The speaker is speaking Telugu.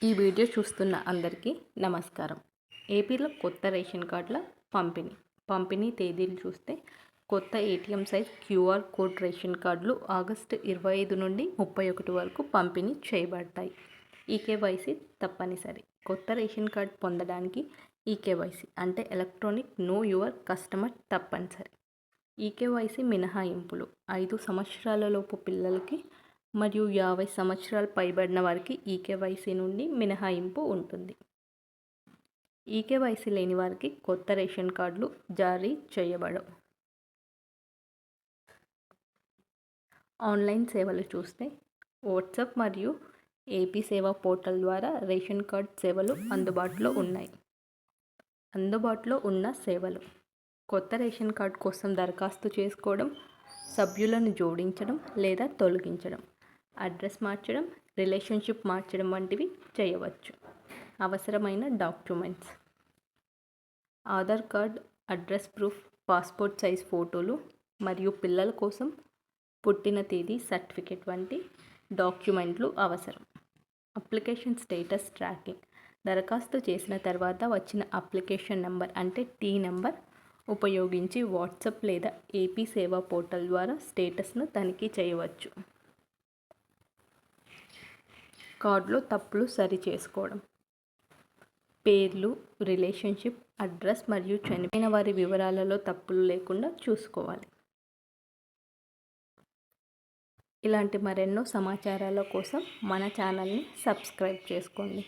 ఈ వీడియో చూస్తున్న అందరికీ నమస్కారం. ఏపీలో కొత్త రేషన్ కార్డుల పంపిణీ తేదీలు చూస్తే కొత్త ATM size QR code ration కార్డులు ఆగస్టు 25 నుండి 31 వరకు పంపిణీ చేయబడతాయి. ఈకేవైసీ తప్పనిసరి. కొత్త రేషన్ కార్డు పొందడానికి ఈకేవైసీ అంటే ఎలక్ట్రానిక్ నో యువర్ కస్టమర్ తప్పనిసరి. ఈకేవైసీ మినహాయింపులు 5 సంవత్సరాలలోపు పిల్లలకి మరియు 50 సంవత్సరాలు పైబడిన వారికి ఈకేవైసీ నుండి మినహాయింపు ఉంటుంది. ఈకేవైసీ లేని వారికి కొత్త రేషన్ కార్డులు జారీ చేయబడవు. ఆన్లైన్ సేవలు చూస్తే వాట్సాప్ మరియు ఏపీ సేవా పోర్టల్ ద్వారా రేషన్ కార్డ్ సేవలు అందుబాటులో ఉన్న సేవలు కొత్త రేషన్ కార్డు కోసం దరఖాస్తు చేసుకోవడం, సభ్యులను జోడించడం లేదా తొలగించడం, అడ్రస్ మార్చడం, రిలేషన్షిప్ మార్చడం వంటివి చేయవచ్చు. అవసరమైన documents: Aadhaar card, address proof, passport size ఫోటోలు మరియు పిల్లల కోసం పుట్టిన తేదీ సర్టిఫికేట్ వంటి డాక్యుమెంట్లు అవసరం. అప్లికేషన్ స్టేటస్ ట్రాకింగ్: దరఖాస్తు చేసిన తర్వాత వచ్చిన అప్లికేషన్ నెంబర్ అంటే టీ నెంబర్ ఉపయోగించి వాట్సాప్ లేదా ఏపీ సేవా పోర్టల్ ద్వారా స్టేటస్ను తనిఖీ చేయవచ్చు. కార్డులో తప్పులు సరిచేసుకోవడం: పేర్లు, రిలేషన్షిప్, అడ్రస్ మరియు చనిపోయిన వారి వివరాలలో తప్పులు లేకుండా చూసుకోవాలి. ఇలాంటి మరెన్నో సమాచారాల కోసం మన ఛానల్ని సబ్స్క్రైబ్ చేసుకోండి.